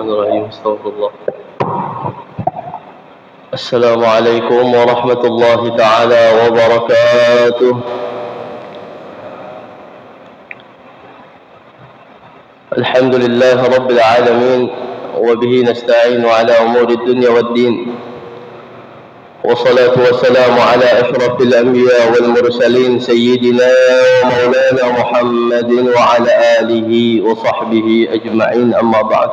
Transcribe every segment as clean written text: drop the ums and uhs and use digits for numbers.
الرحمن الرحيم استغفر الله. السلام عليكم ورحمة الله تعالى وبركاته. الحمد لله رب العالمين، وبه نستعين على أمور الدنيا والدين، والصلاة والسلام على أشرف الأنبياء والمرسلين سيدنا ومولانا محمد وعلى آله وصحبه أجمعين، أما بعد.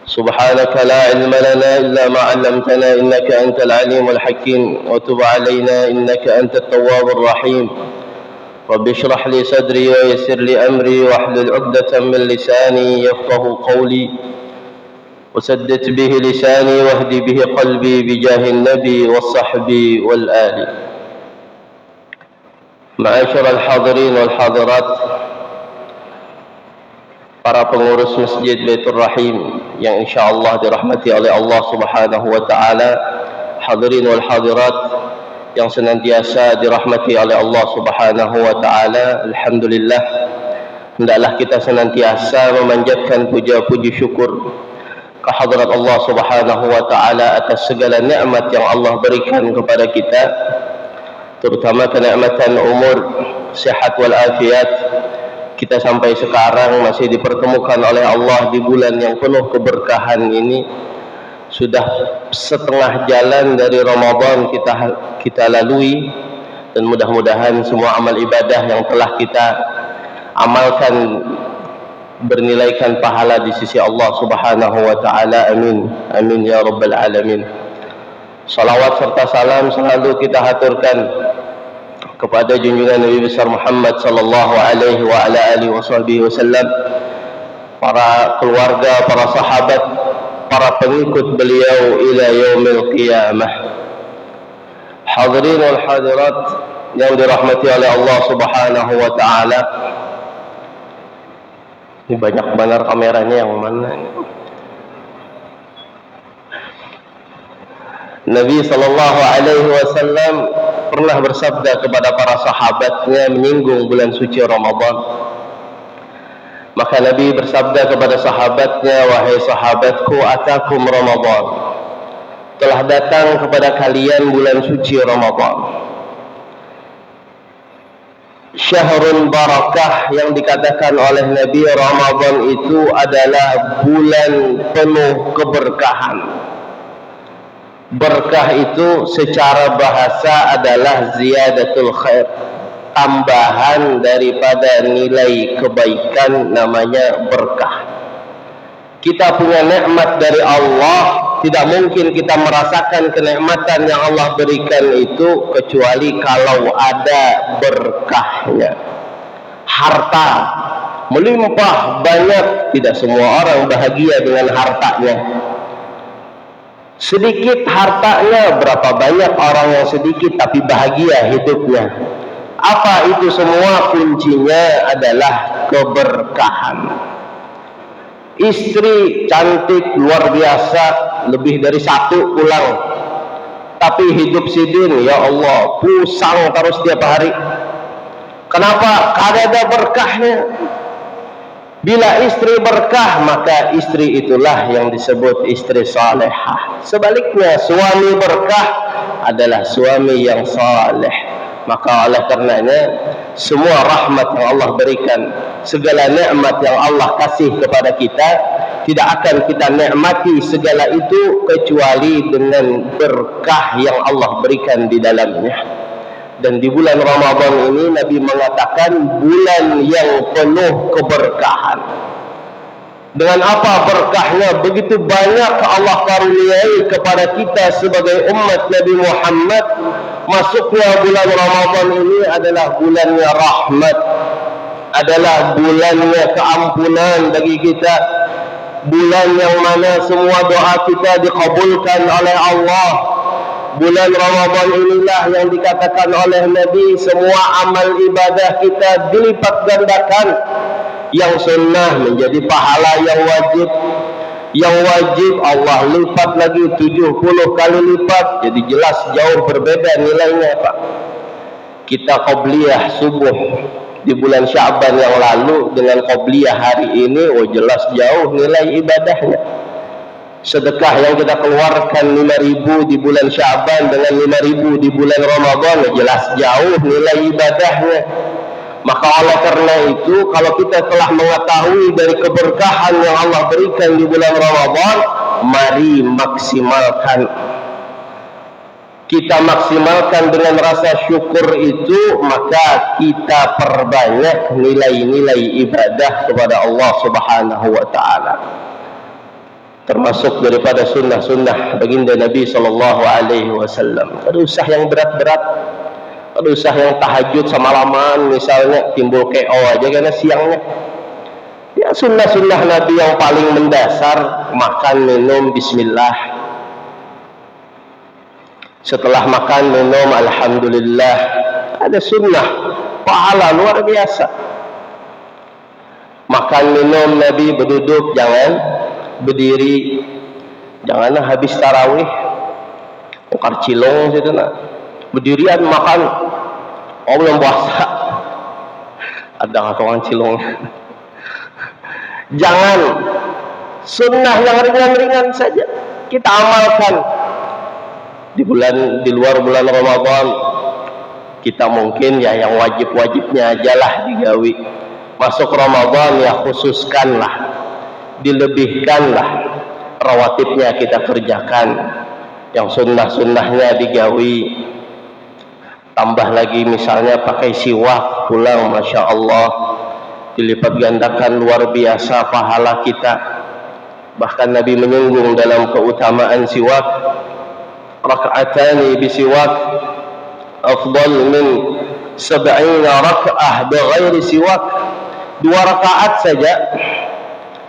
سبحانك لا علم لنا إلا ما علمتنا إنك أنت العليم الحكيم، وتب علينا إنك أنت التواب الرحيم. رب اشرح لي صدري ويسر لي أمري واحلل عقدة من لساني يفقه قولي، وسدد به لساني واهدي به قلبي بجاه النبي والصحب والآل. معاشر الحاضرين والحاضرات, para pengurus Masjid Baitur Rahim yang insyaallah dirahmati oleh Allah Subhanahu wa taala, hadirin wal hadirat yang senantiasa dirahmati oleh Allah Subhanahu wa taala. Alhamdulillah, hendaklah kita senantiasa memanjatkan puja-puji syukur kehadrat Allah Subhanahu wa taala atas segala nikmat yang Allah berikan kepada kita, terutama kenikmatan umur, sehat wal afiat. Kita sampai sekarang masih dipertemukan oleh Allah di bulan yang penuh keberkahan ini. Sudah setengah jalan dari Ramadan kita lalui, dan mudah-mudahan semua amal ibadah yang telah kita amalkan bernilaikan pahala di sisi Allah Subhanahu wa taala. Amin. Amin ya rabbal alamin. Salawat serta salam selalu kita haturkan kepada junjungan Nabi besar Muhammad sallallahu alaihi wa ala alihi wasallam, para keluarga, para sahabat, para pengikut beliau ila yaumil qiyamah. Hadirin wal hadirat yang dirahmati oleh Allah Subhanahu wa taala. Ini banyak benar kameranya, yang mana ini? Nabi sallallahu alaihi wasallam pernah bersabda kepada para sahabatnya menyinggung bulan suci Ramadan. Maka Nabi bersabda kepada sahabatnya, wahai sahabatku, atakum Ramadan, telah datang kepada kalian bulan suci Ramadan. Syahrul barakah, yang dikatakan oleh Nabi, Ramadan itu adalah bulan penuh keberkahan. Berkah itu secara bahasa adalah ziyadatul khair, tambahan daripada nilai kebaikan, namanya berkah. Kita punya nikmat dari Allah, tidak mungkin kita merasakan kenikmatan yang Allah berikan itu kecuali kalau ada berkahnya. Harta melimpah banyak, tidak semua orang bahagia dengan hartanya. Sedikit hartanya, berapa banyak orang yang sedikit tapi bahagia hidupnya. Apa itu semua? Kuncinya adalah keberkahan. Istri cantik luar biasa, lebih dari satu pulang, tapi hidup sidin, ya Allah, pusang terus tiap hari. Kenapa? Karena ada berkahnya. Bila istri berkah, maka istri itulah yang disebut istri salehah. Sebaliknya, suami berkah adalah suami yang saleh. Maka oleh karenanya, semua rahmat yang Allah berikan, segala nikmat yang Allah kasih kepada kita, tidak akan kita nikmati segala itu kecuali dengan berkah yang Allah berikan di dalamnya. Dan di bulan Ramadan ini Nabi mengatakan bulan yang penuh keberkahan. Dengan apa berkahnya? Begitu banyak Allah karuniai kepada kita sebagai umat Nabi Muhammad. Masuknya bulan Ramadan ini adalah bulannya rahmat, adalah bulannya keampunan bagi kita, bulan yang mana semua doa kita dikabulkan oleh Allah. Bulan Ramadan inilah yang dikatakan oleh Nabi, semua amal ibadah kita dilipat gandakan. Yang sunnah menjadi pahala yang wajib. Yang wajib Allah lipat lagi 70 kali lipat. Jadi jelas jauh berbeda nilainya, Pak. Kita qabliyah subuh di bulan Sya'ban yang lalu dengan qobliyah hari ini, jelas jauh nilai ibadahnya. Sedekah yang kita keluarkan 5.000 di bulan Sya'ban dengan 5.000 di bulan Ramadan, jelas jauh nilai ibadahnya. Maka oleh karena itu, kalau kita telah mengetahui dari keberkahan yang Allah berikan di bulan Ramadan, mari maksimalkan. Kita maksimalkan dengan rasa syukur itu, maka kita perbanyak nilai-nilai ibadah kepada Allah Subhanahu wa ta'ala. Termasuk daripada sunnah-sunnah baginda Nabi sallallahu alaihi wasallam. Ada usah yang berat-berat, ada usah yang tahajud semalaman misalnya, timbul KO aja karena siangnya. Ya, sunnah-sunnah Nabi yang paling mendasar, makan minum bismillah. Setelah makan minum alhamdulillah. Ada sunnah, pahala luar biasa. Makan minum Nabi berduduk, jangan berdiri. Jangan habis tarawih ukar cilong situ nak. Berdirian makan. Oh, belum puasa. Ada orang cilong. Jangan. Sunnah yang ringan-ringan saja kita amalkan. Di luar bulan Ramadan kita mungkin ya yang wajib-wajibnya ajalah digawi. Masuk Ramadan ya khususkanlah, dilebihkanlah, rawatibnya kita kerjakan, yang sunnah-sunnahnya digawi. Tambah lagi misalnya pakai siwak pulang, Masya Allah, dilipat gandakan luar biasa pahala kita. Bahkan Nabi menyinggung dalam keutamaan siwak, raka'atani bisiwak afdal min 70 raka'ah bighairi siwak. 2 rakaat saja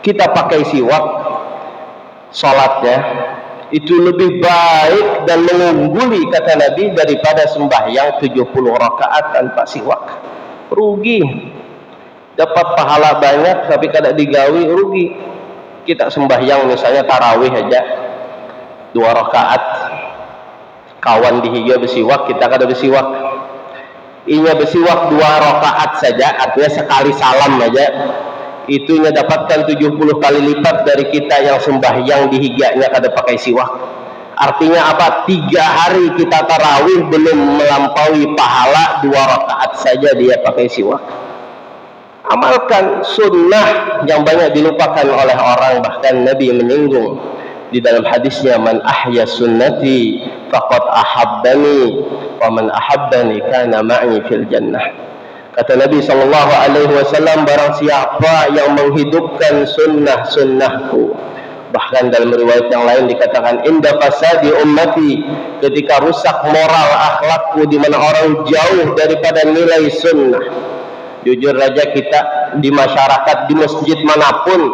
kita pakai siwak salatnya itu lebih baik dan mengungguli, kata Nabi, daripada sembahyang 70 rakaat tanpa siwak. Rugi, dapat pahala banyak tapi kada digawi, rugi. Kita sembahyang misalnya tarawih aja 2 rakaat, kawan dihiga bersiwak, kita kada bersiwak. Inya bersiwak 2 rakaat saja, artinya sekali salam aja, itunya dapatkan 70 kali lipat dari kita yang sembahyang dihiganya kada pakai siwak. Artinya apa? 3 hari kita tarawih belum melampaui pahala 2 rakaat saja dia pakai siwak. Amalkan sunnah yang banyak dilupakan oleh orang. Bahkan Nabi menyinggung di dalam hadisnya, man ahya sunnati faqad ahabbani wa man ahabbani kana ma'i fil jannah. Kata Nabi sallallahu alaihi wasallam, barang siapa yang menghidupkan sunnah-sunnahku, bahkan dalam riwayat yang lain dikatakan inda fasadi ummati, ketika rusak moral akhlakku, di mana orang jauh daripada nilai sunnah. Jujur saja kita di masyarakat, di masjid manapun,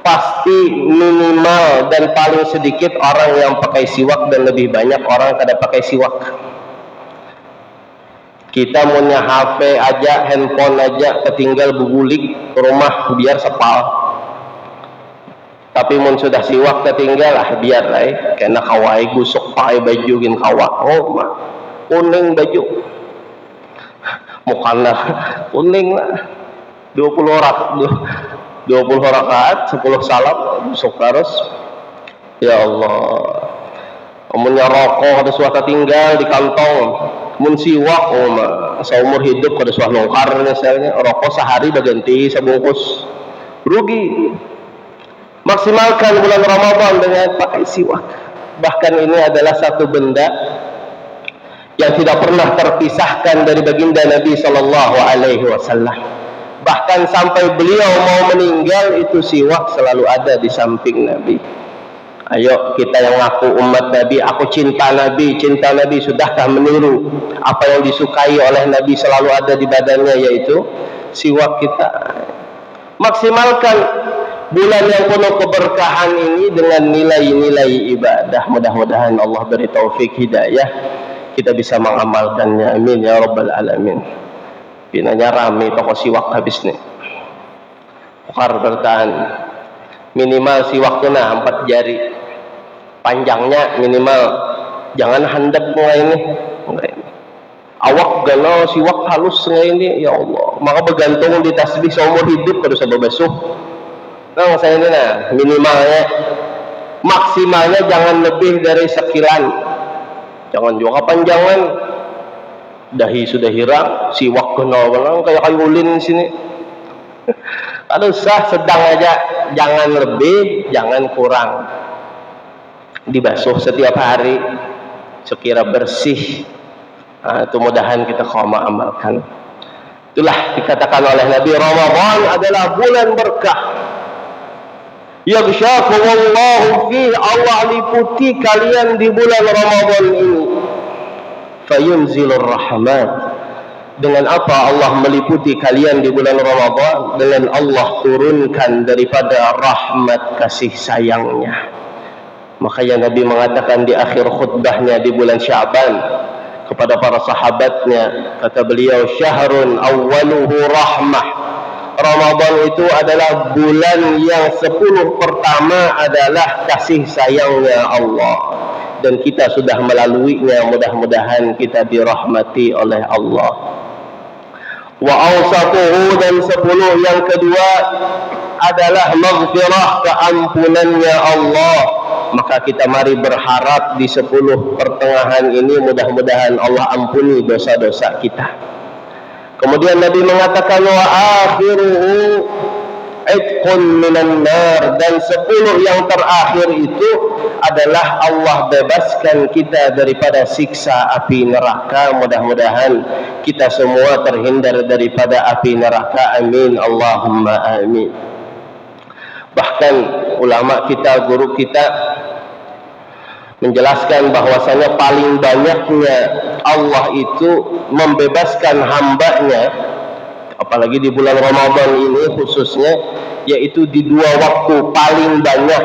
pasti minimal dan paling sedikit orang yang pakai siwak dan lebih banyak orang kada pakai siwak. Kita punya HP aja, handphone aja, ketinggal begulik ke rumah biar sepal. Tapi mun sudah siwak ketinggal lah, biar lah kena kawai gusuk pakai baju gin kawak. Oh mah kuning baju, mukana kuning lah. 20 rakaat 10 salam gusuk terus. Ya Allah, amunnya rokok ada suatu tinggal di kantong. Mun siwak seumur hidup kada suah longkar misalnya, rokok sehari berganti sebungkus, rugi. Maksimalkan bulan Ramadan dengan pakai siwak. Bahkan ini adalah satu benda yang tidak pernah terpisahkan dari baginda Nabi sallallahu alaihi wasallam. Bahkan sampai beliau mau meninggal, itu siwak selalu ada di samping Nabi. Ayo kita yang ngaku umat Nabi, aku cinta Nabi, sudahkah meniru apa yang disukai oleh Nabi selalu ada di badannya, yaitu siwak kita. Maksimalkan bulan yang penuh keberkahan ini dengan nilai-nilai ibadah. Mudah-mudahan Allah beri taufik hidayah, kita bisa mengamalkannya. Amin ya rabbal alamin. Binanya rame toko siwak habis nih. Ukar bertahan. Minimal siwak tu 4 jari. Panjangnya minimal, jangan handap mulai ini. Awak bagana siwak halus ini ya Allah, maka bergantung di tasbih seumur hidup terus basuh. Nah saya ini minimalnya, maksimalnya jangan lebih dari sekilan, jangan juga kepanjangan. Dahi sudah hilang, siwak kena kayak kayu ulin sini. Kalau sah sedang aja, jangan lebih, jangan kurang. Dibasuh setiap hari sekira bersih. Nah, itu mudahan kita amalkan. Itulah dikatakan oleh Nabi, Ramadan adalah bulan berkah. Yaghshakumullahu fi, Allah liputi kalian di bulan Ramadan ini. Fayunzilur rahmat. Dengan apa Allah meliputi kalian di bulan Ramadan? Dengan Allah turunkan daripada rahmat kasih sayangnya. Makanya Nabi mengatakan di akhir khutbahnya di bulan Sya'ban kepada para sahabatnya, kata beliau, syahrun awwaluhu rahmah. Ramadan itu adalah bulan yang 10 pertama adalah kasih sayangnya Allah, dan kita sudah melaluinya. Mudah-mudahan kita dirahmati oleh Allah. Wa awsatuhu, dan 10 yang kedua adalah maghfirah, keampunannya Allah. Maka kita mari berharap di 10 pertengahan ini mudah-mudahan Allah ampuni dosa-dosa kita. Kemudian Nabi mengatakan wa akhiruhu itqun minan nar, dan 10 yang terakhir itu adalah Allah bebaskan kita daripada siksa api neraka. Mudah-mudahan kita semua terhindar daripada api neraka. Amin Allahumma amin. Bahkan ulama kita, guru kita menjelaskan bahwasanya paling banyaknya Allah itu membebaskan hambanya, apalagi di bulan Ramadan ini khususnya, yaitu di 2 waktu paling banyak.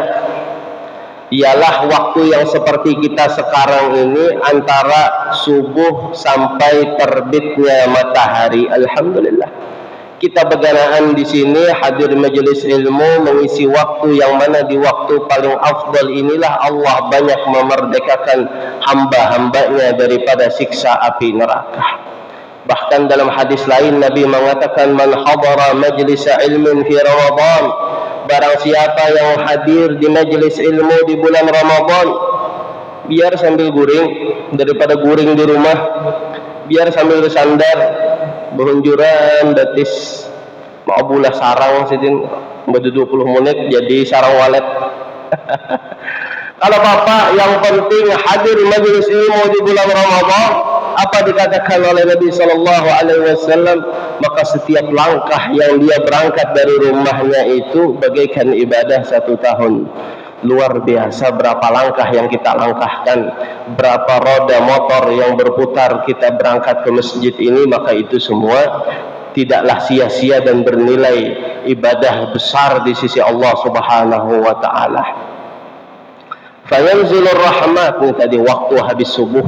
Ialah waktu yang seperti kita sekarang ini, antara subuh sampai terbitnya matahari. Alhamdulillah kita berganaan di sini hadir majelis ilmu, mengisi waktu yang mana di waktu paling afdal inilah Allah banyak memerdekakan hamba-hambanya daripada siksa api neraka. Bahkan dalam hadis lain Nabi mengatakan, man hadara majlis ilmin fi Ramadan, barang siapa yang hadir di majelis ilmu di bulan Ramadan, biar sambil guring, daripada guring di rumah, biar sambil bersandar, berunjuran datis mau bulah sarang sidin badu 20 menit jadi sarang walet. Kalau Bapak yang penting hadir majelis ilmu di bulan Ramadan, apa dikatakan oleh Nabi sallallahu alaihi wasallam, maka setiap langkah yang dia berangkat dari rumahnya itu bagaikan ibadah 1 tahun. Luar biasa berapa langkah yang kita langkahkan, berapa roda motor yang berputar kita berangkat ke masjid ini, maka itu semua tidaklah sia-sia dan bernilai ibadah besar di sisi Allah Subhanahu wa taala. Fayanzilur rahmat, ini tadi waktu habis subuh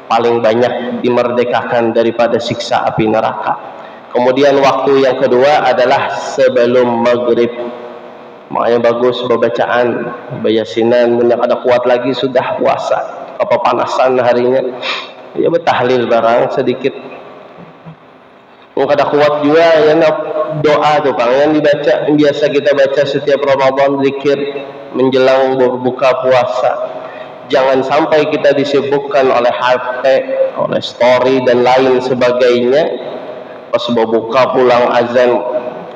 paling banyak dimerdekakan daripada siksa api neraka. Kemudian waktu yang kedua adalah sebelum maghrib. Makanya bagus bacaan bayasinan, banyak ada kuat lagi sudah puasa, apa panasan harinya ya bertahlil barang sedikit. Ada kuat juga ya, doa tuh Kang yang dibaca, yang biasa kita baca setiap Ramadan, zikir menjelang berbuka puasa. Jangan sampai kita disibukkan oleh HP, oleh story dan lain sebagainya. Pas berbuka pulang azan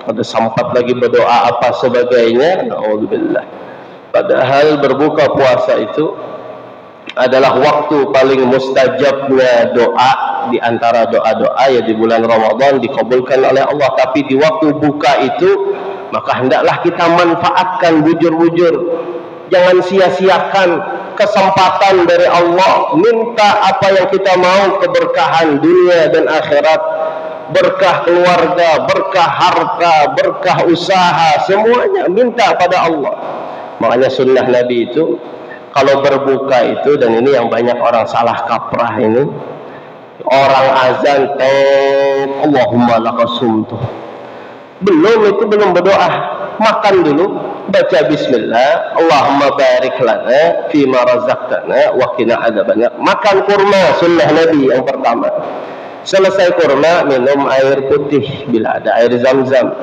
ada sempat lagi berdoa apa sebagainya. Alhamdulillah. Padahal berbuka puasa itu adalah waktu paling mustajabnya doa di antara doa-doa ya di bulan Ramadan dikabulkan oleh Allah. Tapi di waktu buka itu maka hendaklah kita manfaatkan bujur-bujur. Jangan sia-siakan kesempatan dari Allah. Minta apa yang kita mau, keberkahan dunia dan akhirat, berkah keluarga, berkah harta, berkah usaha, semuanya minta pada Allah. Makanya sunnah Nabi itu kalau berbuka itu, dan ini yang banyak orang salah kaprah ini, orang azan Allahumma lakasumtu, belum berdoa, makan dulu, baca bismillah, Allahumma barik lana fima razaqtana wa qina adzabannar. Makan kurma sunnah Nabi yang pertama. Selesai kurma, minum air putih bila ada air zam-zam.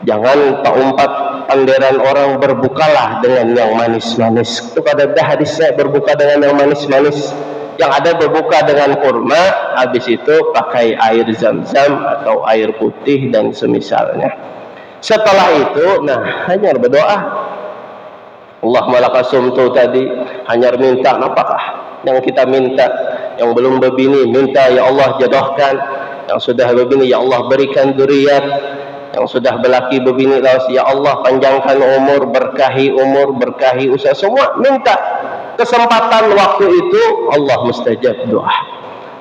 Jangan umpat panderan orang, berbukalah dengan yang manis-manis. Itu ada hadisnya, berbuka dengan yang manis-manis. Yang ada berbuka dengan kurma, habis itu pakai air zam-zam atau air putih dan semisalnya. Setelah itu, hanya berdoa. Allah malakasumtu tadi, hanya minta apakah yang kita minta. Yang belum berbini, minta ya Allah jodohkan. Yang sudah berbini, ya Allah berikan dzurriat. Yang sudah berlaki berbini, ya Allah panjangkan umur, berkahi usaha. Semua minta. Kesempatan waktu itu Allah mustajab doa.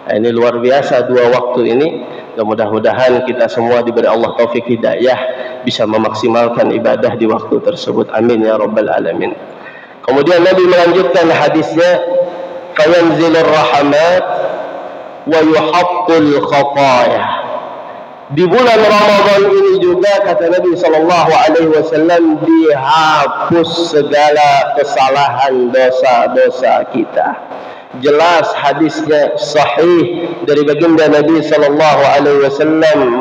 Ini luar biasa 2 waktu ini. Mudah-mudahan kita semua diberi Allah taufik hidayah, bisa memaksimalkan ibadah di waktu tersebut. Amin ya rabbal alamin. Kemudian Nabi melanjutkan hadisnya, fayanzilur rahmat wa yuhaqqul khataya. Di bulan Ramadan ini juga kata Nabi SAW, dihapus segala kesalahan dosa-dosa kita. Jelas hadisnya sahih dari baginda Nabi SAW,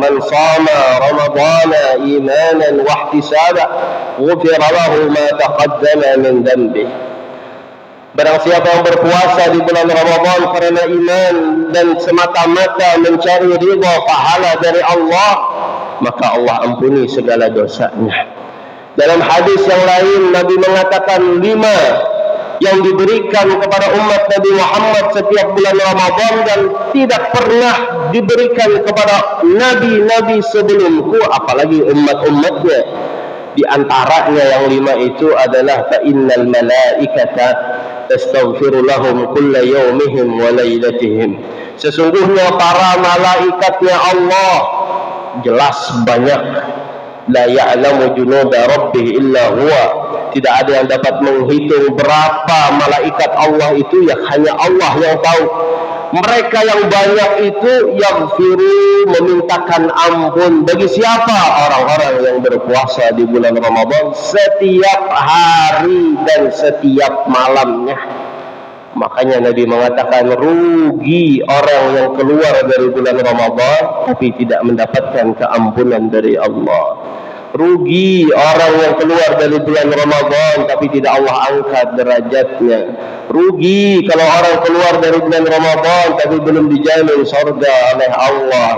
man shama ramadhana imanan wa ihtisaba ghufira lahu ma taqaddama min dhanbi. Barang siapa yang berpuasa di bulan Ramadan karena iman dan semata-mata mencari ridha pahala dari Allah, maka Allah ampuni segala dosanya. Dalam hadis yang lain Nabi mengatakan 5 yang diberikan kepada umat Nabi Muhammad setiap bulan Ramadan dan tidak pernah diberikan kepada nabi-nabi sebelumku, apalagi umat-umatnya. Di antaranya yang 5 itu adalah fa innal malaikata tastaghfiru lahum kulla yawmihim wa lailatihim. Sesungguhnya para malaikatnya Allah jelas banyak. La ya'lamu junuda rabbih illa huwa. Tidak ada yang dapat menghitung berapa malaikat Allah itu, ya hanya Allah yang tahu. Mereka yang banyak itu yaghfiru, memintakan ampun bagi siapa? Orang-orang yang berpuasa di bulan Ramadan setiap hari dan setiap malamnya. Makanya Nabi mengatakan rugi orang yang keluar dari bulan Ramadan tapi tidak mendapatkan keampunan dari Allah. Rugi orang yang keluar dari bulan Ramadan tapi tidak Allah angkat derajatnya. Rugi kalau orang keluar dari bulan Ramadan tapi belum dijamin surga oleh Allah.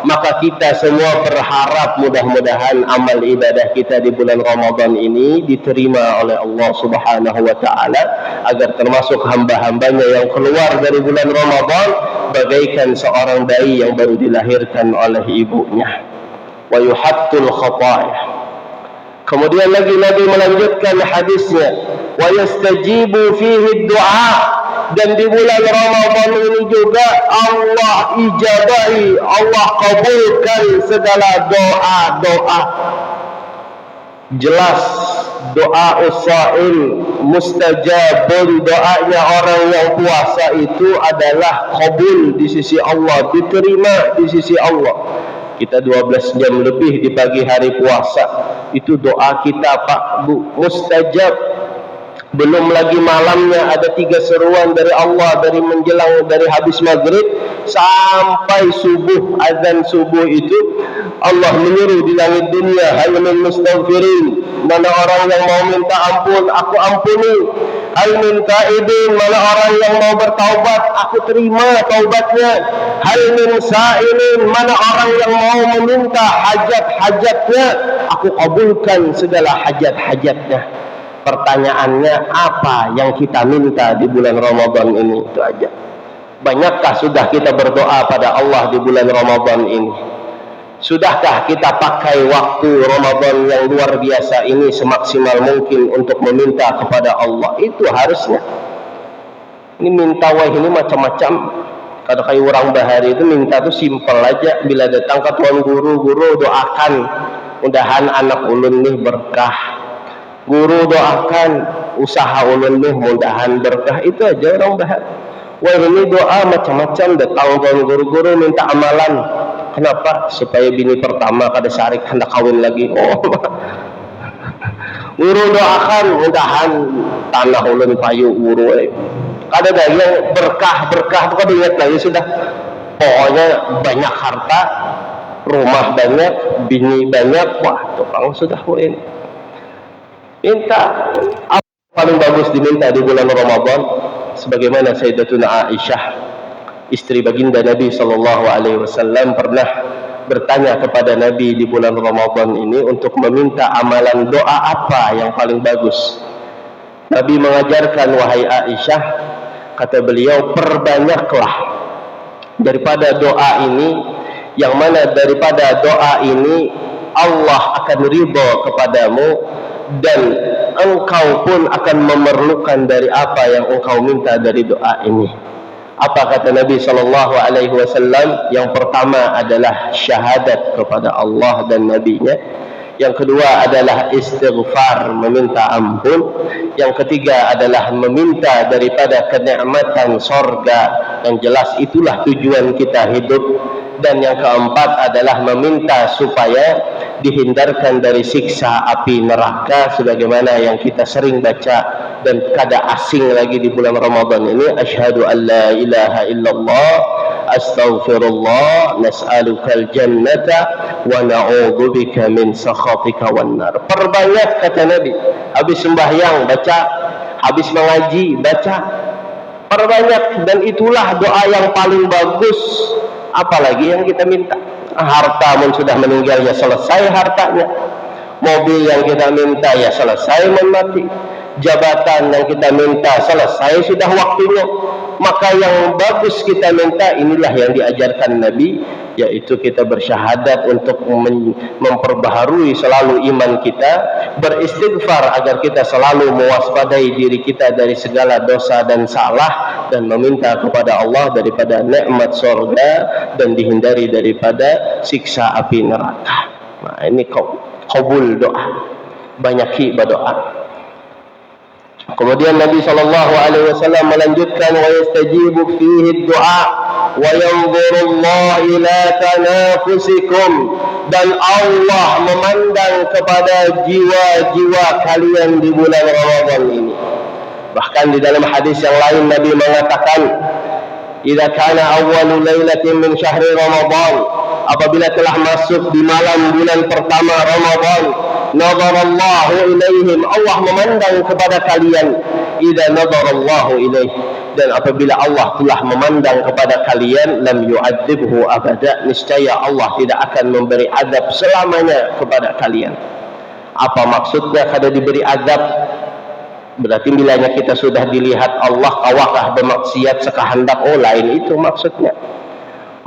Maka kita semua berharap mudah-mudahan amal ibadah kita di bulan Ramadan ini diterima oleh Allah Subhanahu wa taala, agar termasuk hamba-hambanya yang keluar dari bulan Ramadan bagaikan seorang bayi yang baru dilahirkan oleh ibunya. Wa yuhattul khataya. Kemudian lagi Nabi melanjutkan hadisnya, wa yastajibu fihi du'a, dan di bulan Ramadan ini juga Allah ijabahi, Allah kabulkan segala doa-doa. Jelas doa usail mustajabun, doanya orang yang puasa itu adalah kabul di sisi Allah, diterima di sisi Allah. Kita 12 jam lebih di pagi hari puasa, itu doa kita Pak Bu mustajab. Belum lagi malamnya ada 3 seruan dari Allah, dari menjelang, dari habis maghrib sampai subuh, azan subuh itu Allah menyuruh di langit dunia, hal min mustaghfirin, mana orang yang mau minta ampun aku ampuni, hal min taibin, mana orang yang mau bertaubat aku terima taubatnya, hal min sa'ilin, mana orang yang mau meminta hajat-hajatnya aku kabulkan segala hajat-hajatnya. Pertanyaannya, apa yang kita minta di bulan Ramadan ini? Itu aja. Banyakkah sudah kita berdoa pada Allah di bulan Ramadan ini? Sudahkah kita pakai waktu Ramadan yang luar biasa ini semaksimal mungkin untuk meminta kepada Allah? Itu harusnya. Ini minta wah ini macam-macam. Kalau kayak orang bahari itu minta tuh simpel aja. Bila datang ke tuan guru doakan mudahan anak ulun nih berkah. Guru doakan usaha ulun nih mudahan berkah. Itu aja orang bahar. Wah ini doa macam-macam, datang tuan guru-guru minta amalan. Kenapa? Supaya bini pertama kada sarik hendak kawin lagi. Oh. Guru doakan mudahan tanah ulun payu guru. Kada ada yang berkah bukan ingat lagi sudah. Pokoknya banyak harta, rumah banyak, bini banyak, wah tukang sudah ini. Minta apa paling bagus diminta di bulan Ramadan? Sebagaimana Sayyidatuna Aisyah, istri baginda Nabi Shallallahu Alaihi Wasallam, pernah bertanya kepada Nabi di bulan Ramadan ini untuk meminta amalan doa apa yang paling bagus. Nabi mengajarkan, wahai Aisyah, kata beliau, perbanyaklah daripada doa ini, yang mana daripada doa ini Allah akan ridha kepadamu dan engkau pun akan memerlukan dari apa yang engkau minta dari doa ini. Apa kata Nabi Shallallahu Alaihi Wasallam? Yang pertama adalah syahadat kepada Allah dan Nabi-Nya. Yang kedua adalah istighfar, meminta ampun. Yang ketiga adalah meminta daripada kenikmatan sorga. Yang jelas itulah tujuan kita hidup. Dan yang keempat adalah meminta supaya dihindarkan dari siksa api neraka, sebagaimana yang kita sering baca dan kada asing lagi di bulan Ramadan ini. Asyhadu an la ilaha illallah, astaghfirullah, nas'alukal jannata wa na'udzubika min sakhatika wan nar. Perbanyak, kata Nabi, habis sembahyang baca, habis mengaji baca, perbanyak. Dan itulah doa yang paling bagus. Apalagi yang kita minta? Harta pun sudah meninggal, ya selesai hartanya. Mobil yang kita minta, ya selesai mati. Jabatan yang kita minta, selesai sudah waktunya. Maka yang bagus kita minta, inilah yang diajarkan Nabi, yaitu kita bersyahadat untuk memperbaharui selalu iman kita, beristighfar agar kita selalu mewaspadai diri kita dari segala dosa dan salah, dan meminta kepada Allah daripada nikmat surga dan dihindari daripada siksa api neraka. Nah, ini qabul doa, banyaki berdoa. Kemudian Nabi Shallallahu Alaihi Wasallam melanjutkan, wa yastajibu fihi doa wa yanzurullah ila tanafusikum, dan Allah memandang kepada jiwa-jiwa kalian di bulan Ramadan ini. Bahkan di dalam hadis yang lain Nabi mengatakan, idza kana awwalu lailatin min syahri Ramadan, apabila telah masuk di malam bulan pertama Ramadan, nazarallahu ilaihim, Allah memandang kepada kalian. Idza nazarallahu ilaih, dan apabila Allah telah memandang kepada kalian, lam yu'adzibhu abada, niscaya Allah tidak akan memberi azab selamanya kepada kalian. Apa maksudnya kada diberi azab? Berarti bilanya kita sudah dilihat Allah kawakah bermaksiat sekahendak, oh lain itu maksudnya.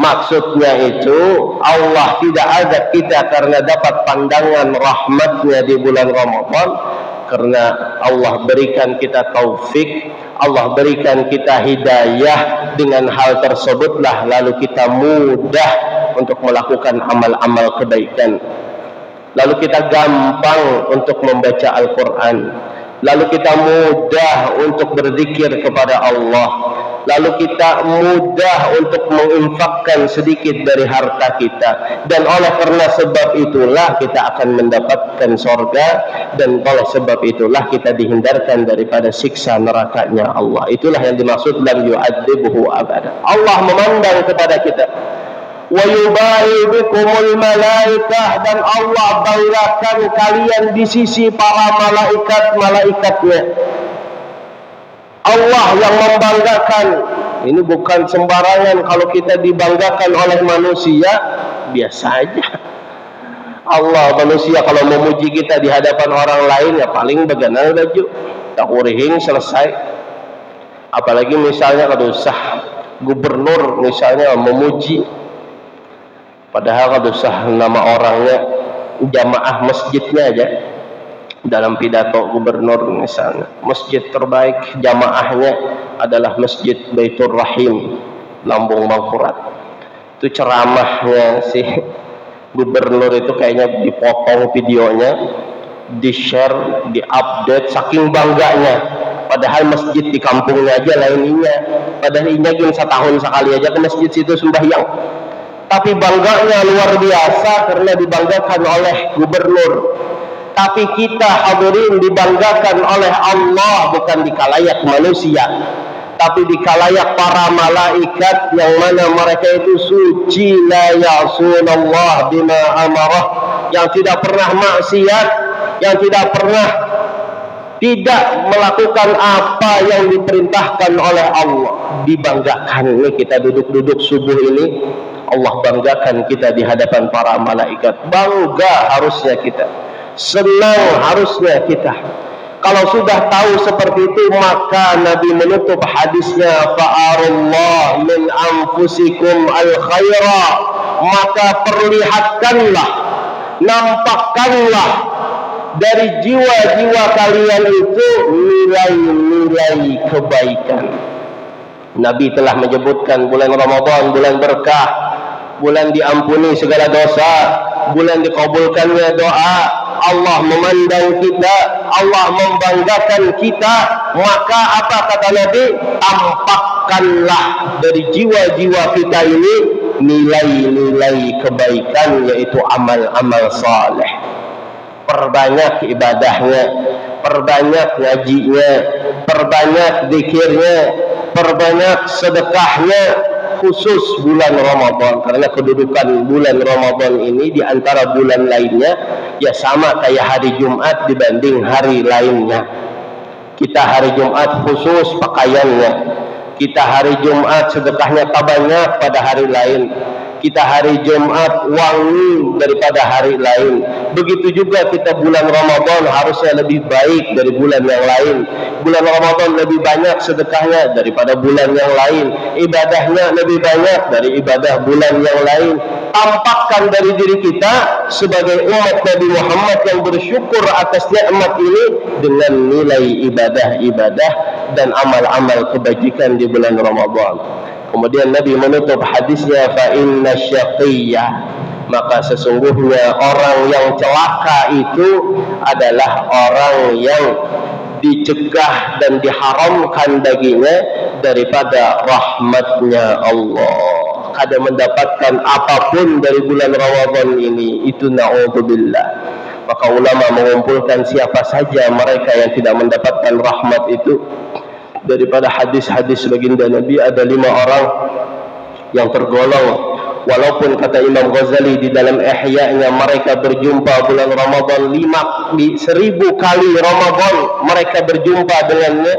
Maksudnya itu Allah tidak azab kita karena dapat pandangan rahmatnya di bulan Ramadan, karena Allah berikan kita taufik, Allah berikan kita hidayah. Dengan hal tersebutlah lalu kita mudah untuk melakukan amal-amal kebaikan, lalu kita gampang untuk membaca Al-Quran, lalu kita mudah untuk berzikir kepada Allah, lalu kita mudah untuk menginfakkan sedikit dari harta kita. Dan oleh karena sebab itulah kita akan mendapatkan sorga, dan oleh sebab itulah kita dihindarkan daripada siksa nerakanya Allah. Itulah yang dimaksud lam yu'adzibhu abada. Allah memandang kepada kita. Wa yubahi bikumul malaikah, dan Allah banggakan kalian di sisi para malaikat-malaikatnya. Allah yang membanggakan. Ini bukan sembarangan. Kalau kita dibanggakan oleh manusia, biasa aja. Allah, manusia kalau memuji kita di hadapan orang lain, ya paling beganal baju, tak urihing, selesai. Apalagi misalnya kalau usah gubernur misalnya memuji, padahal kalau usah nama orangnya, jamaah masjidnya aja, dalam pidato gubernur misalnya, masjid terbaik jamaahnya adalah Masjid Baitur Rahim, Lambung Mangkurat. Itu ceramahnya si gubernur itu kayaknya dipotong videonya, di-share, di-update, saking bangganya. Padahal masjid di kampungnya aja lainnya, padahal inya gini setahun sekali aja ke masjid situ sembahyang. Tapi bangganya luar biasa karena dibanggakan oleh gubernur. Tapi kita hadirin dibanggakan oleh Allah, bukan di khalayak manusia. tapi di khalayak para malaikat yang mana mereka itu suci, la ya'sunallah bima amarah, yang tidak pernah maksiat, yang tidak pernah tidak melakukan apa yang diperintahkan oleh Allah. Dibanggakan. Ini kita duduk-duduk subuh ini, Allah banggakan kita di hadapan para malaikat. Bangga harusnya kita, senang harusnya kita. Kalau sudah tahu seperti itu, maka Nabi menutup hadisnya, fa'arullah min anfusikum al-khaira, maka perlihatkanlah, nampakkanlah dari jiwa-jiwa kalian itu nilai-nilai kebaikan. Nabi telah menyebutkan bulan Ramadan bulan berkah, bulan diampuni segala dosa, bulan dikabulkannya doa, Allah memandang kita, Allah membanggakan kita. Maka apa kata Nabi? Tampakkanlah dari jiwa-jiwa kita ini nilai-nilai kebaikan, yaitu amal-amal saleh. Perbanyak ibadahnya, perbanyak ngajinya, perbanyak zikirnya, perbanyak sedekahnya, khusus bulan Ramadan. Karena kedudukan bulan Ramadan ini di antara bulan lainnya ya sama kayak hari Jumat dibanding hari lainnya. Kita hari Jumat khusus pakaiannya, kita hari Jumat sedekahnya tak banyak pada hari lain, kita hari Jumat wangi daripada hari lain. Begitu juga kita bulan Ramadan harusnya lebih baik dari bulan yang lain. Bulan Ramadan lebih banyak sedekahnya daripada bulan yang lain, ibadahnya lebih banyak dari ibadah bulan yang lain. Tampakkan dari diri kita sebagai umat Nabi Muhammad yang bersyukur atas nikmat ini dengan nilai ibadah-ibadah dan amal-amal kebajikan di bulan Ramadan. Kemudian Nabi menutup hadisnya, fa inna syaqiyya, maka sesungguhnya orang yang celaka itu adalah orang yang dicegah dan diharamkan baginya daripada rahmatnya Allah. Kada mendapatkan apapun dari bulan Ramadan ini, itu na'udzubillah. Maka ulama mengumpulkan siapa saja mereka yang tidak mendapatkan rahmat itu. Daripada hadis-hadis baginda Nabi ada 5 orang yang tergolong, walaupun kata Imam Ghazali di dalam Ihya-nya mereka berjumpa bulan Ramadan 1000 kali Ramadan mereka berjumpa dengannya.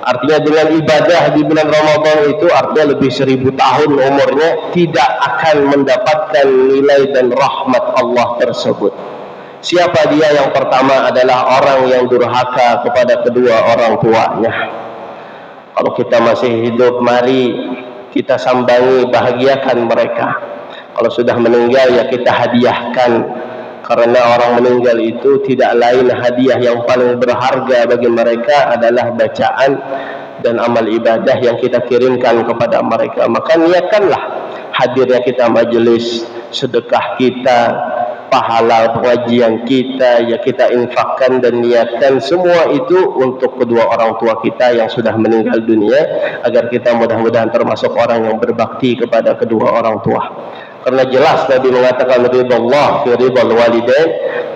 Artinya dengan ibadah di bulan Ramadan itu artinya lebih 1000 tahun umurnya, tidak akan mendapatkan nilai dan rahmat Allah tersebut. Siapa dia? Yang pertama adalah orang yang durhaka kepada kedua orang tuanya. Kalau kita masih hidup, mari kita sambangi, bahagiakan mereka. Kalau sudah meninggal ya kita hadiahkan. Karena orang meninggal itu tidak lain hadiah yang paling berharga bagi mereka adalah bacaan dan amal ibadah yang kita kirimkan kepada mereka. Maka niatkanlah hadirnya kita majelis, sedekah kita, pahala pengajian kita, ya kita infakkan dan niatkan semua itu untuk kedua orang tua kita yang sudah meninggal dunia, agar kita mudah-mudahan termasuk orang yang berbakti kepada kedua orang tua. Karena jelas Nabi mengatakan ridha Allah fi ridhal walidain,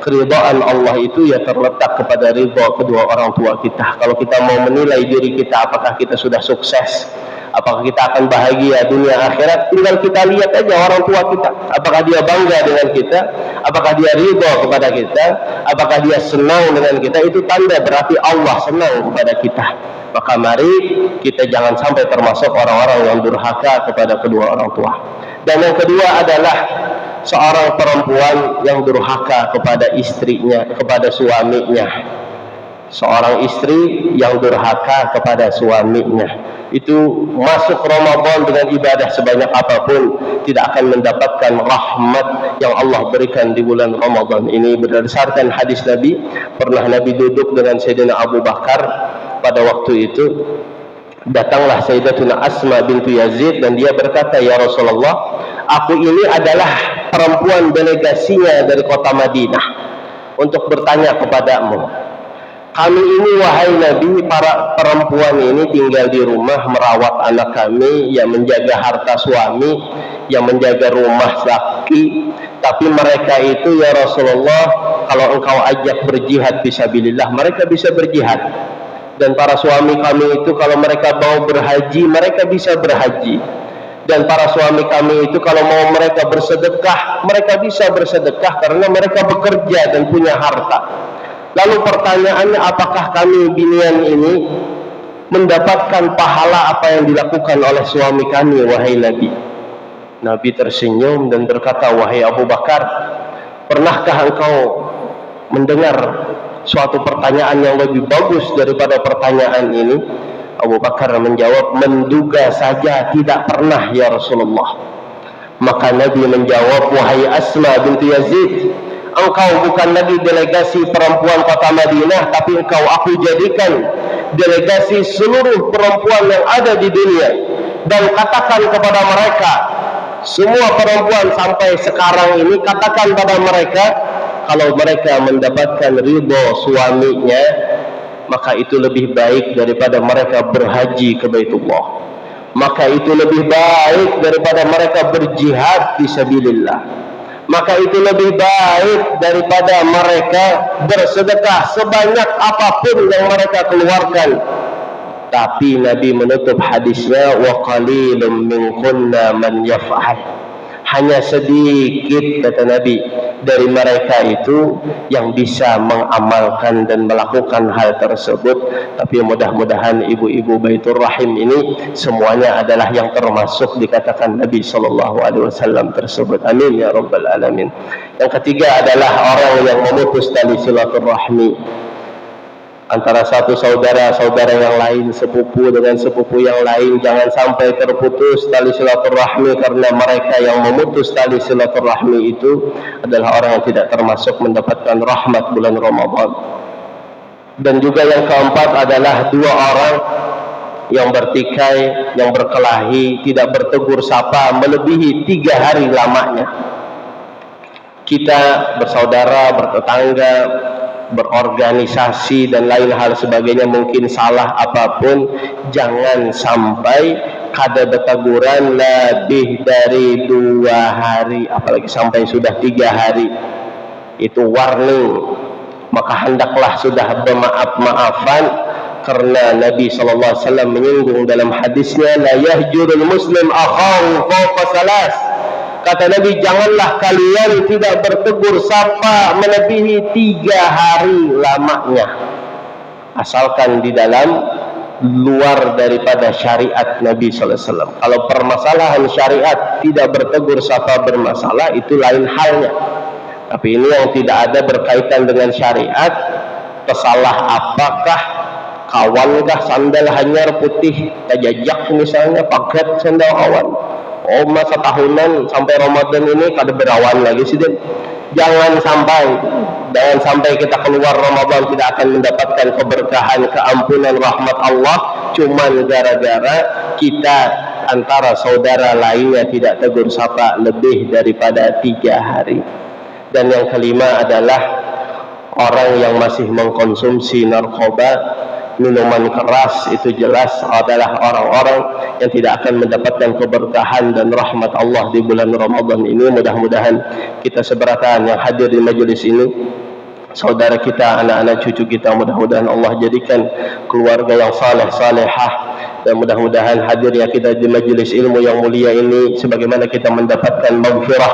keridhaan Allah itu ya terletak kepada ridha kedua orang tua kita. Kalau kita mau menilai diri kita apakah kita sudah sukses, apakah kita akan bahagia dunia akhirat, tinggal kita lihat aja orang tua kita, apakah dia bangga dengan kita, apakah dia ridha kepada kita, apakah dia senang dengan kita. Itu tanda berarti Allah senang kepada kita. Maka mari kita jangan sampai termasuk orang-orang yang durhaka kepada kedua orang tua. Dan yang kedua adalah seorang perempuan yang durhaka kepada istrinya, kepada suaminya. Seorang istri yang durhaka kepada suaminya, itu masuk Ramadan dengan ibadah sebanyak apapun tidak akan mendapatkan rahmat yang Allah berikan di bulan Ramadan ini. Berdasarkan hadis Nabi, pernah Nabi duduk dengan Sayyidina Abu Bakar pada waktu itu. Datanglah Sayyidatuna Asma bintu Yazid dan dia berkata, ya Rasulullah, aku ini adalah perempuan delegasinya dari kota Madinah untuk bertanya kepadamu. Kami ini wahai Nabi, para perempuan ini tinggal di rumah merawat anak kami, yang menjaga harta suami, yang menjaga rumah laki. Tapi mereka itu ya Rasulullah, kalau engkau ajak berjihad fisabilillah, mereka bisa berjihad. Dan para suami kami itu kalau mereka mau berhaji, mereka bisa berhaji. Dan para suami kami itu kalau mau mereka bersedekah, mereka bisa bersedekah karena mereka bekerja dan punya harta. Lalu pertanyaannya, apakah kami binian ini mendapatkan pahala apa yang dilakukan oleh suami kami, wahai Nabi? Nabi tersenyum dan berkata, wahai Abu Bakar, pernahkah engkau mendengar suatu pertanyaan yang lebih bagus daripada pertanyaan ini? Abu Bakar menjawab, menduga saja tidak pernah ya Rasulullah. Maka Nabi menjawab, wahai Asma binti Yazid, engkau bukan lagi delegasi perempuan kota Madinah, tapi engkau aku jadikan delegasi seluruh perempuan yang ada di dunia. Dan katakan kepada mereka, semua perempuan sampai sekarang ini, katakan pada mereka, kalau mereka mendapatkan ridho suaminya, maka itu lebih baik daripada mereka berhaji ke Baitullah. Maka itu lebih baik daripada mereka berjihad fisabilillah. Maka itu lebih baik daripada mereka bersedekah sebanyak apapun yang mereka keluarkan. Tapi Nabi menutup hadisnya, wa qalilum minkunna man yaf'al. Hanya sedikit, kata Nabi, dari mereka itu yang bisa mengamalkan dan melakukan hal tersebut. Tapi mudah-mudahan ibu-ibu Baitur Rahim ini semuanya adalah yang termasuk dikatakan Nabi SAW tersebut. Amin ya Rabbal Alamin. Yang ketiga adalah orang yang memutus tali silaturahmi antara satu saudara-saudara yang lain, sepupu dengan sepupu yang lain. Jangan sampai terputus tali silaturahmi, karena mereka yang memutus tali silaturahmi itu adalah orang yang tidak termasuk mendapatkan rahmat bulan Ramadan. Dan juga yang keempat adalah dua orang yang bertikai, yang berkelahi, tidak bertegur sapa melebihi 3 hari lamanya. Kita bersaudara, bertetangga, berorganisasi dan lain hal sebagainya, mungkin salah apapun, jangan sampai kada berteguran lebih dari 2 hari, apalagi sampai sudah 3 hari. Itu warning. Maka hendaklah sudah bermaaf-maafan, karena Nabi SAW menyinggung dalam hadisnya, la yahjurul muslim akhahu fawqa salas. Kata Nabi, janganlah kalian tidak bertegur sapa melebihi 3 hari lamanya, asalkan di dalam luar daripada syariat Nabi SAW. Kalau permasalahan syariat tidak bertegur sapa bermasalah, itu lain halnya. Tapi ini yang tidak ada berkaitan dengan syariat, pesalah apakah, kawankah sandal hanyar putih tajajak misalnya, paket sandal awan, oh masa tahunan sampai Ramadan ini kada berawan lagi sih. Jangan sampai kita keluar Ramadan tidak akan mendapatkan keberkahan, keampunan, rahmat Allah, cuman gara-gara kita antara saudara lainnya tidak tegur sapa lebih daripada 3 hari. Dan yang kelima adalah orang yang masih mengkonsumsi narkoba, minuman keras. Itu jelas adalah orang-orang yang tidak akan mendapatkan keberkahan dan rahmat Allah di bulan Ramadan ini. Mudah-mudahan kita seberatan yang hadir di majelis ini, saudara kita, anak-anak cucu kita, mudah-mudahan Allah jadikan keluarga yang saleh-salehah. Dan mudah-mudahan hadirnya kita di majelis ilmu yang mulia ini, sebagaimana kita mendapatkan maghfirah,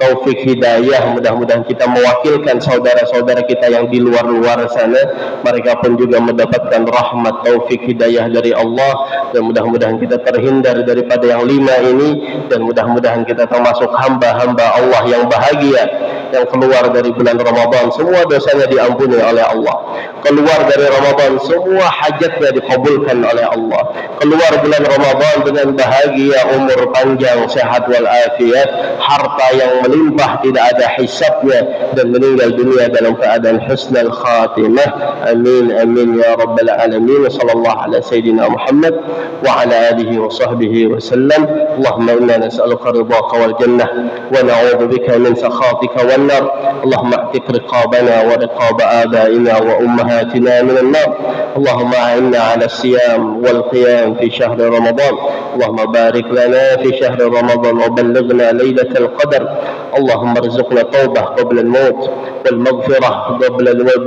taufik, hidayah, mudah-mudahan kita mewakilkan saudara-saudara kita yang di luar-luar sana, mereka pun juga mendapatkan rahmat, taufik, hidayah dari Allah. Dan mudah-mudahan kita terhindar daripada yang 5 ini, dan mudah-mudahan kita termasuk hamba-hamba Allah yang bahagia, yang keluar dari bulan Ramadan semua dosanya diampuni oleh Allah, keluar dari Ramadan semua hajatnya dikabulkan oleh Allah, keluar bulan Ramadan dengan bahagia, umur panjang, sehat walafiat, harta yang melimpah tidak ada hisabnya, dan meninggal dunia dalam keadaan husnul khatimah. Amin amin ya rabbal alamin. Sallallahu ala sayyidina Muhammad wa ala alihi wa sahbihi wa sallam. Allahumma inna nas'aluka ridhaka wal jannah wa na'udzu bika min sakhatika wan nar. Allahumma a'tiq riqabana wa riqab abaina wa ummahatina min an-nar. Allahumma a'inna ala as-siyam wal qiyam الصيام في شهر رمضان. اللهم بارك لنا في شهر رمضان وبلغنا ليلة القدر. اللهم ارزقنا توبة قبل الموت والمغفرة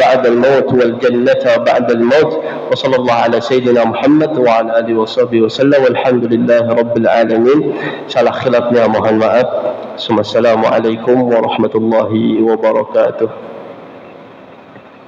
بعد الموت والجنة بعد الموت. وصلى الله على سيدنا محمد وعلى آله وصحبه وسلم والحمد لله رب العالمين. Salah khilafnya mohon maaf. Assalamualaikum warahmatullahi wabarakatuh.